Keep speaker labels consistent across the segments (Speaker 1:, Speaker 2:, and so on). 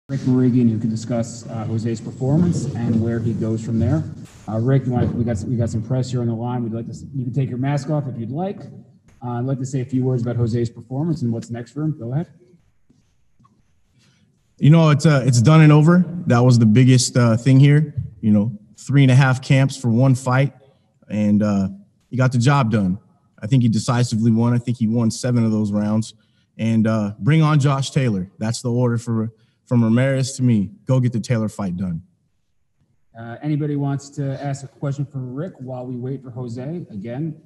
Speaker 1: Rick Merigian, who can discuss Jose's performance and where he goes from there. Rick, we got some press here on the line. You can take your mask off if you'd like. I'd like to say a few words about Jose's performance and what's next for him. Go ahead.
Speaker 2: It's done and over. That was the biggest thing here. 3.5 camps for one fight, and he got the job done. I think he decisively won. I think he won 7 of those rounds. And bring on Josh Taylor. That's the order from Ramirez to me. Go get the Taylor fight done.
Speaker 1: Anybody wants to ask a question for Rick while we wait for Jose? Again,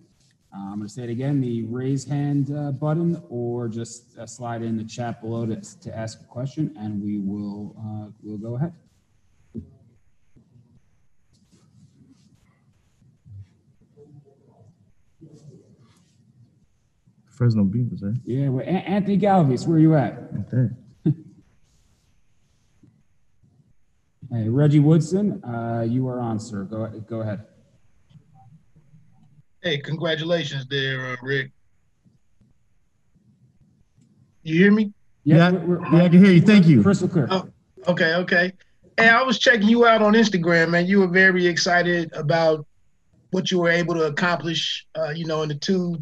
Speaker 1: I'm going to say it again, the raise hand button, or just slide in the chat below to ask a question, and we'll go ahead.
Speaker 2: Fresno Beavers, right?
Speaker 1: Yeah, well, Anthony Galvis, where are you at?
Speaker 2: Okay.
Speaker 1: Hey, Reggie Woodson, you are on, sir. Go ahead.
Speaker 3: Hey, congratulations there, Rick. You hear me?
Speaker 2: Yeah, I can hear you. Thank you.
Speaker 1: Crystal clear.
Speaker 3: Oh, okay. Hey, I was checking you out on Instagram, man. You were very excited about what you were able to accomplish, in the 2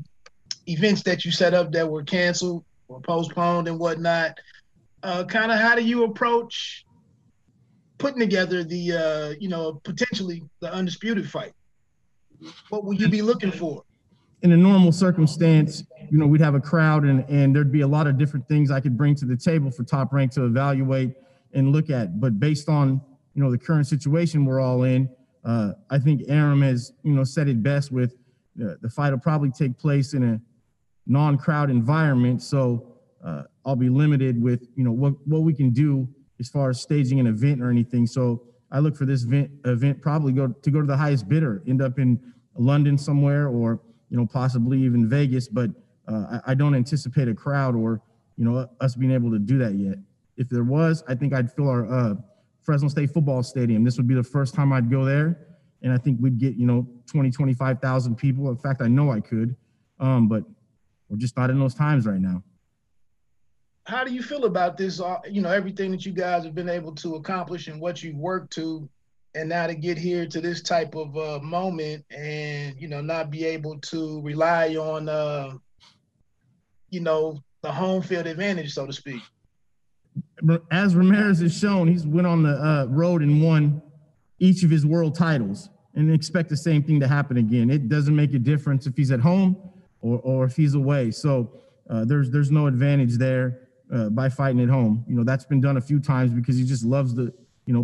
Speaker 3: events that you set up that were canceled or postponed and whatnot. Kind of how do you approach putting together the, potentially the undisputed fight? What will you be looking for?
Speaker 2: In a normal circumstance, we'd have a crowd and there'd be a lot of different things I could bring to the table for Top Rank to evaluate and look at. But based on, the current situation we're all in, I think Aram has, said it best with the fight will probably take place in a non-crowd environment. So I'll be limited with, what we can do as far as staging an event or anything. So I look for this event probably go to the highest bidder, end up in London somewhere, or, possibly even Vegas. But I don't anticipate a crowd or, us being able to do that yet. If there was, I think I'd fill our Fresno State football stadium. This would be the first time I'd go there. And I think we'd get, 20, 25,000 people. In fact, I know I could. But we're just not in those times right now.
Speaker 3: How do you feel about this, everything that you guys have been able to accomplish and what you've worked to, and now to get here to this type of moment and, not be able to rely on, the home field advantage, so to speak?
Speaker 2: As Ramirez has shown, he's went on the road and won each of his world titles, and expect the same thing to happen again. It doesn't make a difference if he's at home or if he's away. So there's no advantage there by fighting at home. That's been done a few times because he just loves the,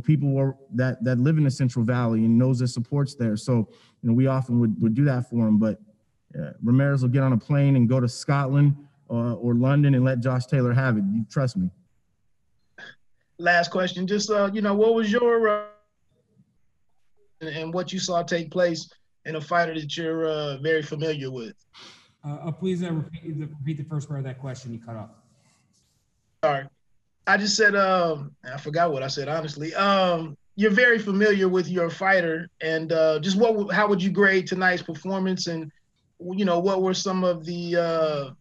Speaker 2: people that live in the Central Valley and knows the support's there. So, we often would do that for him. But Ramirez will get on a plane and go to Scotland or London and let Josh Taylor have it. You trust me.
Speaker 3: Last question, just, what was your and what you saw take place in a fighter that you're very familiar with?
Speaker 1: Please repeat the first part of that question. You cut off.
Speaker 3: Sorry. I just said, I forgot what I said, honestly. You're very familiar with your fighter, and just how would you grade tonight's performance, and, what were some of the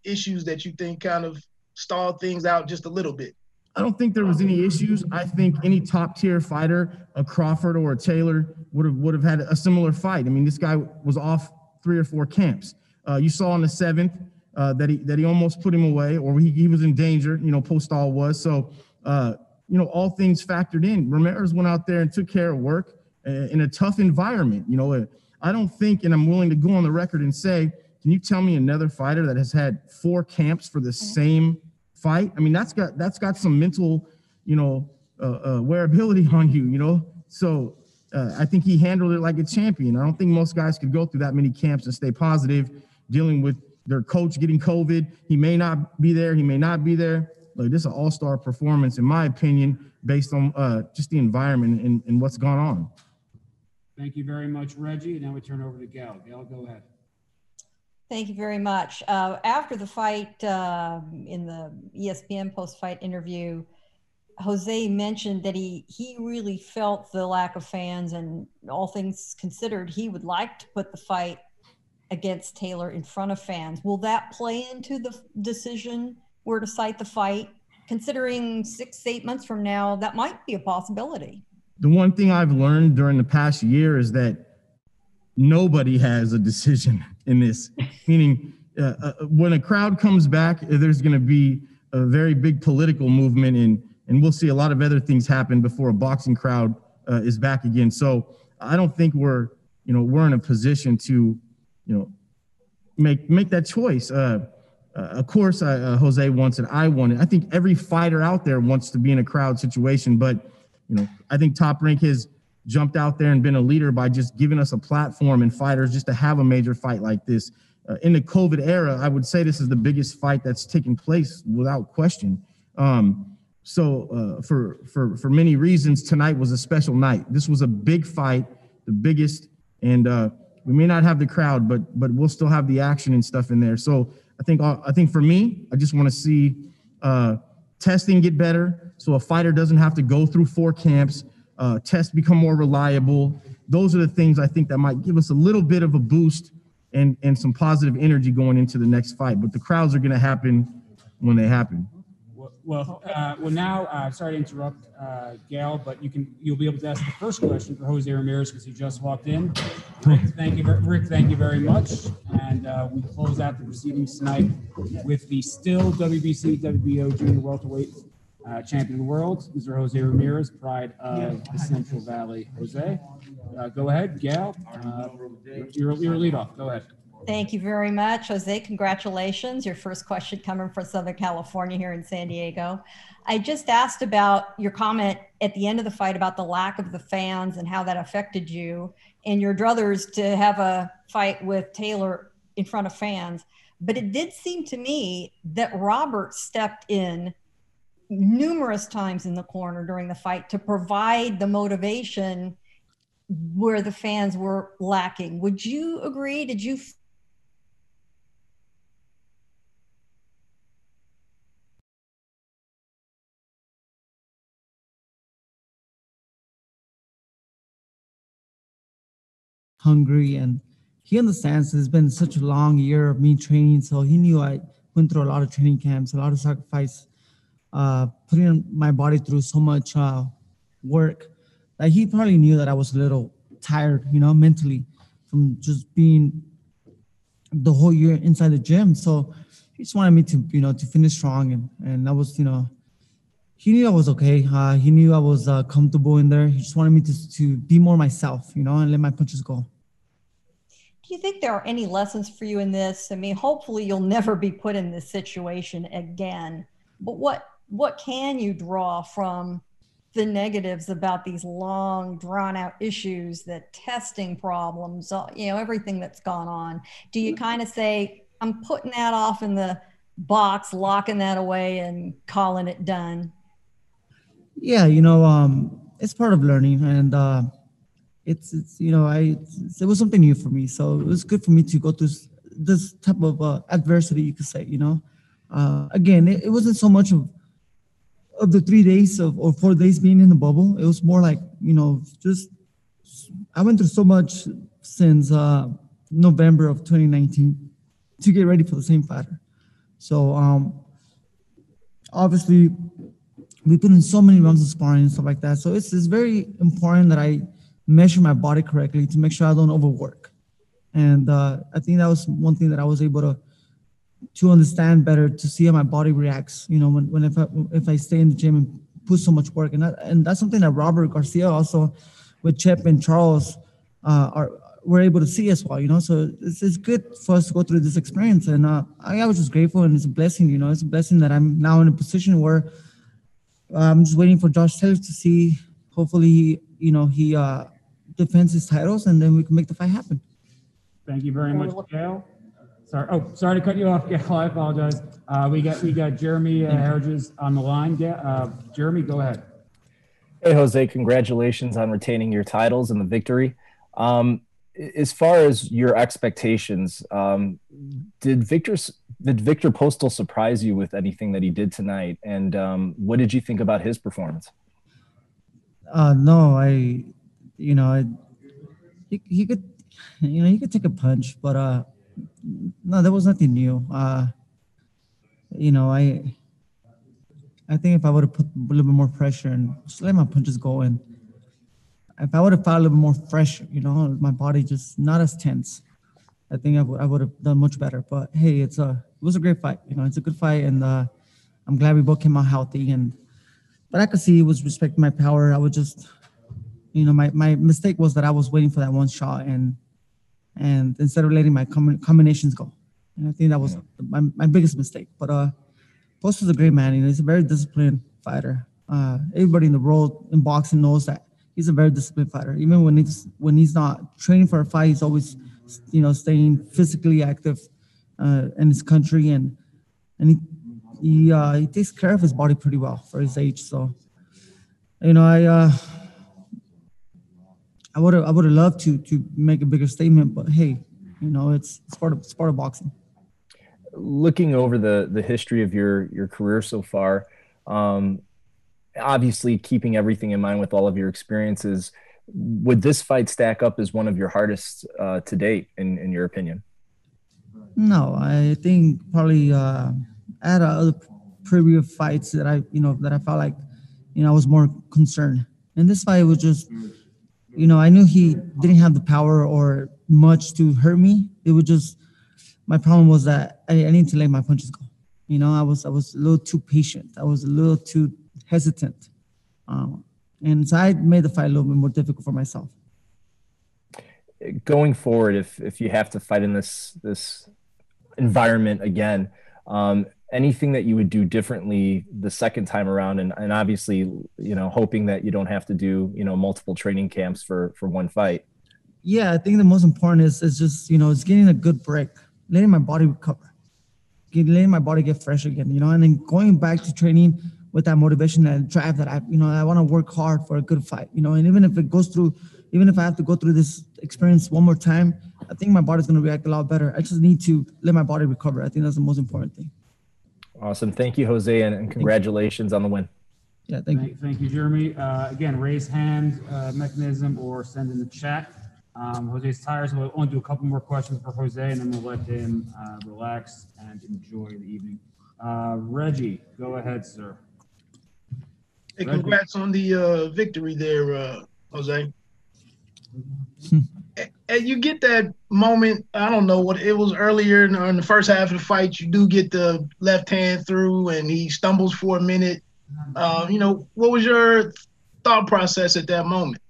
Speaker 3: issues that you think kind of stalled things out just a little bit?
Speaker 2: I don't think there was any issues. I think any top-tier fighter, a Crawford or a Taylor, would have had a similar fight. I mean, this guy was off 3 or 4 camps. You saw in the 7th that he almost put him away, or he was in danger. Postol was. So, all things factored in. Ramirez went out there and took care of work in a tough environment. I don't think, and I'm willing to go on the record and say, can you tell me another fighter that has had 4 camps for the same fight? I mean, that's got some mental, wearability on you. So I think he handled it like a champion. I don't think most guys could go through that many camps and stay positive, dealing with their coach getting COVID. He may not be there. He may not be there. Like, this is an all-star performance, in my opinion, based on just the environment and what's gone on.
Speaker 1: Thank you very much, Reggie. Now we turn over to Gail. Gail, go ahead.
Speaker 4: Thank you very much. After the fight, in the ESPN post-fight interview, Jose mentioned that he really felt the lack of fans, and all things considered, he would like to put the fight against Taylor in front of fans. Will that play into the decision where to cite the fight considering 6-8 months from now, that might be a possibility.
Speaker 2: The one thing I've learned during the past year is that nobody has a decision in this, meaning when a crowd comes back, there's going to be a very big political movement, and we'll see a lot of other things happen before a boxing crowd is back again. So I don't think we're in a position to, make that choice. Of course, Jose wants it. I want it. I think every fighter out there wants to be in a crowd situation, but I think Top Rank has jumped out there and been a leader by just giving us a platform and fighters just to have a major fight like this. In the COVID era, I would say this is the biggest fight that's taken place without question. So for many reasons, tonight was a special night. This was a big fight, the biggest, and we may not have the crowd, but we'll still have the action and stuff in there. So I think for me, I just want to see testing get better, so a fighter doesn't have to go through 4 camps. Tests become more reliable. Those are the things I think that might give us a little bit of a boost and some positive energy going into the next fight. But the crowds are going to happen when they happen.
Speaker 1: Well, now, sorry to interrupt, Gail, but you'll be able to ask the first question for Jose Ramirez because he just walked in. Rick, thank you very much. And we close out the proceedings tonight with the still WBC, WBO junior welterweight champion of the world, Mr. Jose Ramirez, pride of the Central Valley. Jose, go ahead, Gail. Your lead off. Go ahead.
Speaker 4: Thank you very much, Jose. Congratulations. Your first question coming from Southern California here in San Diego. I just asked about your comment at the end of the fight about the lack of the fans and how that affected you and your druthers to have a fight with Taylor in front of fans. But it did seem to me that Robert stepped in numerous times in the corner during the fight to provide the motivation where the fans were lacking. Would you agree? Did you
Speaker 5: hungry, and he understands it's been such a long year of me training, so he knew I went through a lot of training camps, a lot of sacrifice, putting my body through so much work that he probably knew that I was a little tired, mentally from just being the whole year inside the gym. So he just wanted me to, to finish strong, and I was, he knew I was okay. He knew I was comfortable in there. He just wanted me to be more myself, and let my punches go.
Speaker 4: Do you think there are any lessons for you in this? I mean, hopefully you'll never be put in this situation again, but what can you draw from the negatives about these long drawn out issues, the testing problems, everything that's gone on? Do you kind of say, I'm putting that off in the box, locking that away and calling it done?
Speaker 5: Yeah, it's part of learning, and it was something new for me. So it was good for me to go through this type of adversity, you could say. Again, it wasn't so much of the 3 days or 4 days being in the bubble. It was more like, just I went through so much since November of 2019 to get ready for the same fighter. So obviously we put in so many rounds of sparring and stuff like that. So it's very important that I measure my body correctly to make sure I don't overwork. And I think that was one thing that I was able to understand better, to see how my body reacts, if I stay in the gym and put so much work. And that's something that Robert Garcia also with Chip and Charles were able to see as well, so it's good for us to go through this experience. And I was just grateful, and it's a blessing, it's a blessing that I'm now in a position where I'm just waiting for Josh Taylor to see, hopefully, he defends his titles, and then we can make the fight happen.
Speaker 1: Thank you very much, Gail. Sorry to cut you off, Gail. I apologize. We got Jeremy Harridges on the line. Jeremy, go ahead.
Speaker 6: Hey, Jose, congratulations on retaining your titles and the victory. As far as your expectations, did Viktor Postol surprise you with anything that he did tonight? And what did you think about his performance?
Speaker 5: No, he could, he could take a punch, but no, there was nothing new. I I think if I would have put a little bit more pressure and just let my punches go, and if I would have felt a little bit more fresh, my body just not as tense, I think I would have done much better. But hey, it was a great fight. It's a good fight, and I'm glad we both came out healthy. But I could see he was respecting my power. I would just, my mistake was that I was waiting for that one shot, and instead of letting my combinations go. And I think that was my biggest mistake. But Postol's a great man. He's a very disciplined fighter. Everybody in the world in boxing knows that he's a very disciplined fighter. Even when he's not training for a fight, he's always, staying physically active in his country, and he takes care of his body pretty well for his age. So, I would have loved to make a bigger statement, but hey, it's part of boxing.
Speaker 6: Looking over the history of your career so far, obviously keeping everything in mind with all of your experiences, would this fight stack up as one of your hardest to date, in your opinion?
Speaker 5: No, I think probably I had other previous fights that I felt like, I was more concerned. And this fight was just, I knew he didn't have the power or much to hurt me. It was just, my problem was that I need to let my punches go. I was a little too patient. I was a little too hesitant. And so I made the fight a little bit more difficult for myself.
Speaker 6: Going forward, if you have to fight in this environment again, anything that you would do differently the second time around, and obviously, hoping that you don't have to do, multiple training camps for one fight?
Speaker 5: Yeah, I think the most important is just, it's getting a good break, letting my body recover, letting my body get fresh again, and then going back to training with that motivation and drive that I want to work hard for a good fight, and even if I have to go through this experience one more time, I think my body's going to react a lot better. I just need to let my body recover. I think that's the most important thing.
Speaker 6: Awesome. Thank you, Jose, and congratulations on the win.
Speaker 5: Yeah, thank you.
Speaker 1: Thank you, Jeremy. Again, raise hand mechanism or send in the chat. Jose's tired, so we'll only do a couple more questions for Jose, and then we'll let him relax and enjoy the evening. Reggie, go ahead, sir.
Speaker 3: Hey, congrats on the victory there, Jose. And you get that moment, I don't know what it was earlier in the first half of the fight, you do get the left hand through and he stumbles for a minute. What was your thought process at that moment?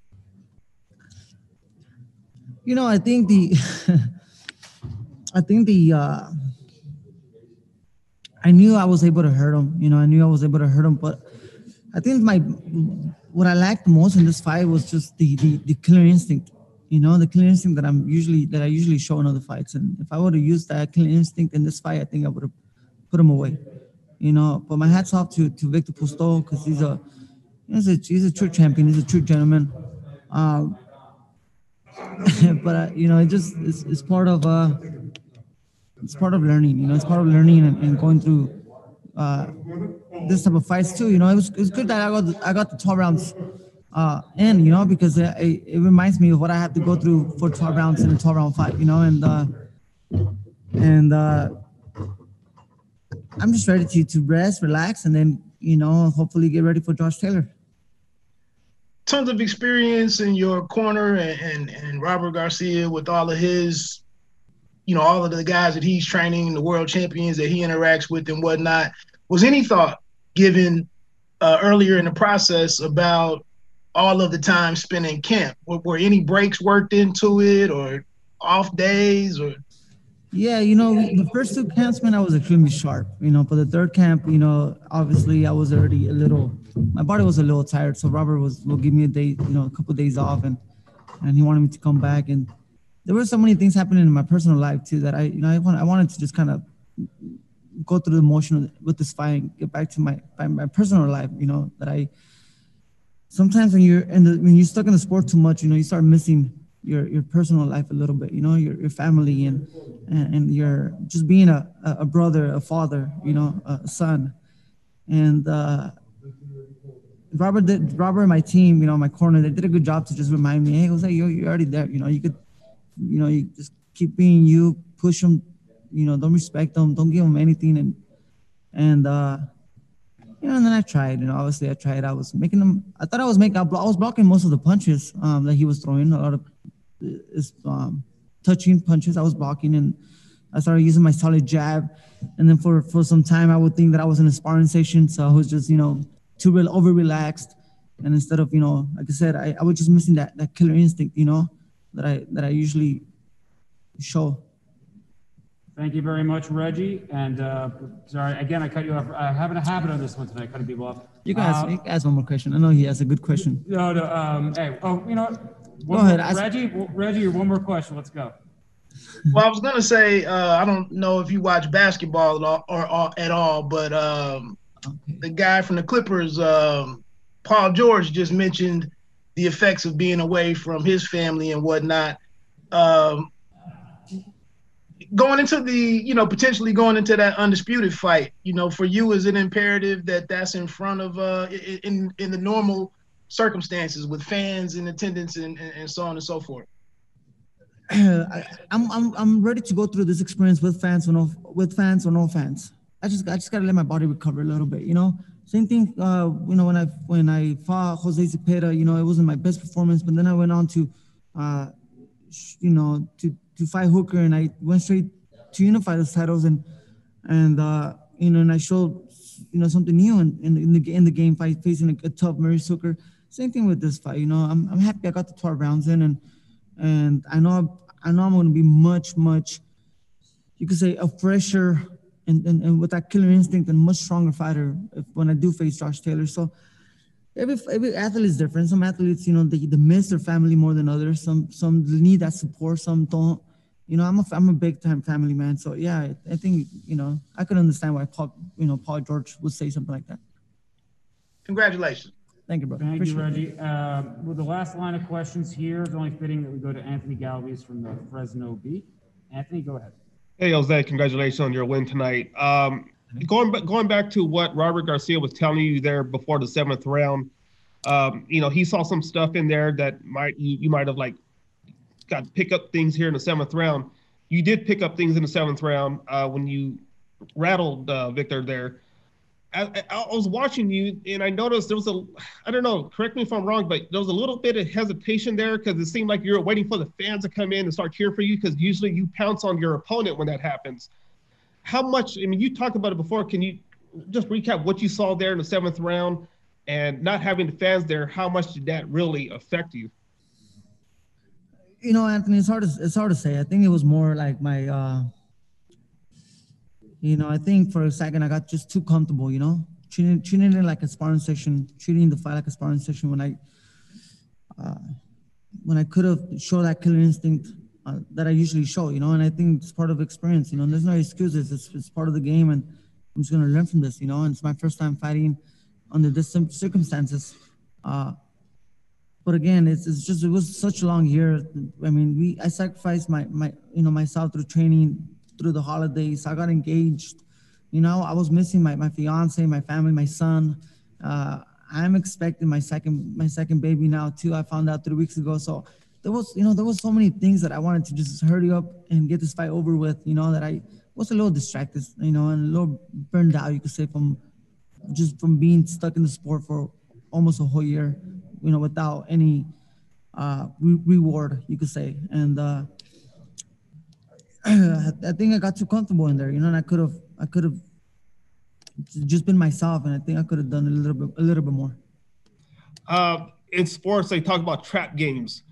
Speaker 5: I think I knew I was able to hurt him, but I think what I lacked most in this fight was just the killer instinct, the killer instinct that I usually show in other fights. And if I would have used that killer instinct in this fight, I think I would have put him away, But my hat's off to Viktor Postol, because he's a true champion, he's a true gentleman. But it's part of learning, it's part of learning and going through this type of fights too. It was good that I got the 12 rounds in, because it reminds me of what I have to go through for 12 rounds in a 12-round fight, and I'm just ready to rest, relax, and then hopefully get ready for Josh Taylor.
Speaker 3: Tons of experience in your corner, and Robert Garcia with all of his, all of the guys that he's training, the world champions that he interacts with and whatnot. Was any thought given earlier in the process about all of the time spent in camp? Were any breaks worked into it, or off days, or?
Speaker 5: Yeah, the first two camps, man, I was extremely sharp. For the third camp, obviously I was already my body was a little tired. So Robert will give me a day, a couple of days off, and he wanted me to come back. And there were so many things happening in my personal life too that I wanted to just kind of go through the motion with this fight and get back to my personal life. That sometimes when you're stuck in the sport too much, you start missing your personal life a little bit, your family and you're just being a brother, a father, a son. And Robert and my team, my corner, they did a good job to just remind me, hey, Jose, you're already there. You could, you just keep being you, push them, don't respect them, don't give them anything. And and then I tried, obviously I tried. I was making them, I thought I was blocking most of the punches that he was throwing, a lot of his touching punches I was blocking, and I started using my solid jab. And then for some time, I would think that I was in a sparring session, so I was just, too over relaxed. And instead of, like I said, I was just missing that killer instinct, that I usually show.
Speaker 1: Thank you very much, Reggie. And sorry, again, I cut you off. I'm having a habit of this one tonight, cutting people off.
Speaker 5: You can ask one more question. I know he has a good question.
Speaker 1: No. Hey, you know what?
Speaker 5: Go ahead.
Speaker 1: Reggie, one more question. Let's go.
Speaker 3: Well, I was gonna say I don't know if you watch basketball at all, but the guy from the Clippers, Paul George, just mentioned the effects of being away from his family and whatnot. Going into the, potentially going into that undisputed fight, for you, is it imperative that that's in front of in the normal circumstances with fans in attendance and so on and so forth?
Speaker 5: I'm ready to go through this experience with fans or no fans. I just gotta let my body recover a little bit, Same thing, when I fought Jose Cepeda, it wasn't my best performance, but then I went on to, to fight Hooker, and I went straight to unify those titles, and I showed, something new in the game fight, facing a tough Maurice Hooker. Same thing with this fight, I'm happy I got the 12 rounds in, and I know I'm going to be much, you could say, a fresher and with that killer instinct and much stronger fighter when I do face Josh Taylor. So every athlete is different. Some athletes, they miss their family more than others. Some need that support. Some don't. I'm a big time family man. So yeah, I think I could understand why Paul George would say something like that.
Speaker 3: Congratulations.
Speaker 5: Thank you, bro.
Speaker 1: Thank you, Reggie. With the last line of questions here, it's only fitting that we go to Anthony Galvez from the Fresno Bee. Anthony, go ahead.
Speaker 7: Hey, Jose, congratulations on your win tonight. Going back to what Robert Garcia was telling you there before the 7th round, he saw some stuff in there that you might have got to pick up things here in the 7th round. You did pick up things in the 7th round when you rattled Viktor there. I was watching you, and I noticed there was I don't know, correct me if I'm wrong, but there was a little bit of hesitation there because it seemed like you were waiting for the fans to come in and start cheering for you, because usually you pounce on your opponent when that happens. How much, you talked about it before, can you just recap what you saw there in the 7th round, and not having the fans there, how much did that really affect you?
Speaker 5: Anthony, it's hard to say. I think it was more like my, I think for a second I got just too comfortable, treating it like a sparring session, treating the fight like a sparring session when I could have showed that killer instinct that I usually show, and I think it's part of experience, there's no excuses. It's part of the game, and I'm just going to learn from this, and it's my first time fighting under these circumstances. But again, it was such a long year. I sacrificed myself through training, through the holidays. I got engaged. I was missing my fiance, my family, my son. I'm expecting my second baby now too. I found out 3 weeks ago. So there was so many things that I wanted to just hurry up and get this fight over with, that I was a little distracted, and a little burned out, you could say, from being stuck in the sport for almost a whole year, without any reward, you could say. And I think I got too comfortable in there, and I could have just been myself, and I think I could have done a little bit more.
Speaker 7: In sports, they talk about trap games,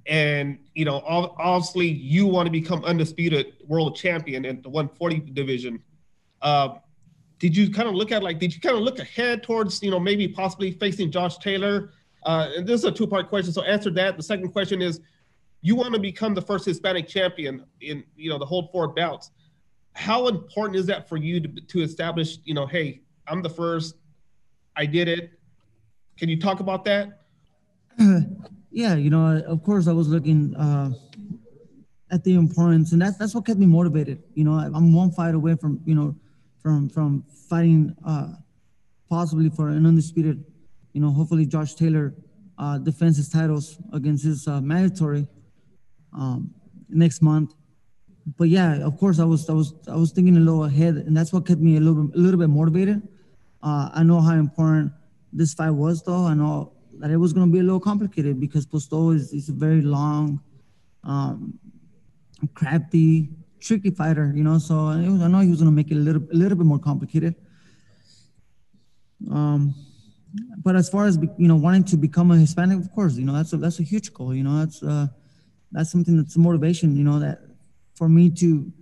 Speaker 7: and obviously you want to become undisputed world champion in the 140 division. Did you kind of look ahead towards maybe possibly facing Josh Taylor? And this is a 2-part question, so answer that. The second question is, you want to become the first Hispanic champion in, to hold 4 bouts. How important is that for you to establish, hey, I'm the first, I did it. Can you talk about that?
Speaker 5: Yeah, of course I was looking at the importance, and that's what kept me motivated. I'm one fight away from, from fighting possibly for an undisputed, hopefully Josh Taylor defends his titles against his mandatory next month. But yeah, of course I was thinking a little ahead, and that's what kept me a little bit motivated. I know how important this fight was, though. I know that it was going to be a little complicated because Postol is a very long, crafty, tricky fighter, you know. So I know he was going to make it a little bit more complicated. But as far as wanting to become a Hispanic, of course, that's a huge goal. That's something that's a motivation. That for me to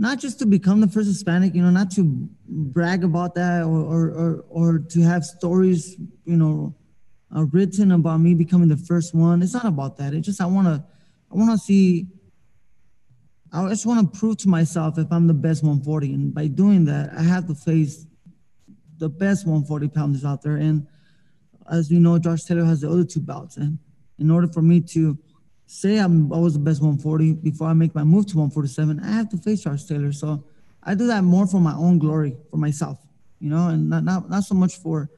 Speaker 5: not just to become the first Hispanic, not to brag about that or to have stories, written about me becoming the first one. It's not about that. It's just I just want to prove to myself if I'm the best 140, and by doing that, I have to face the best 140 pounders out there. And as we know, Josh Taylor has the other 2 bouts, and in order for me to say I was the best 140 before I make my move to 147, I have to face Josh Taylor. So I do that more for my own glory, for myself, and not so much for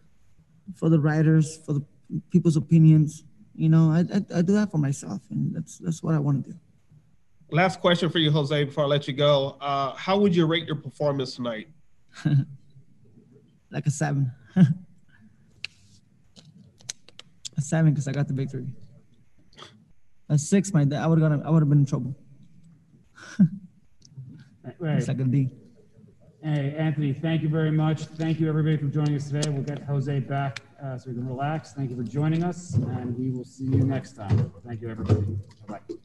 Speaker 5: the writers, for the people's opinions. I do that for myself, and that's what I want to do.
Speaker 7: Last question for you, Jose, before I let you go. How would you rate your performance tonight?
Speaker 5: Like a 7. A 7 because I got the victory. A 6, I would have been in trouble.
Speaker 1: Right.
Speaker 5: It's like a D.
Speaker 1: Hey, Anthony, thank you very much. Thank you, everybody, for joining us today. We'll get Jose back so we can relax. Thank you for joining us, and we will see you next time. Thank you, everybody. Bye-bye.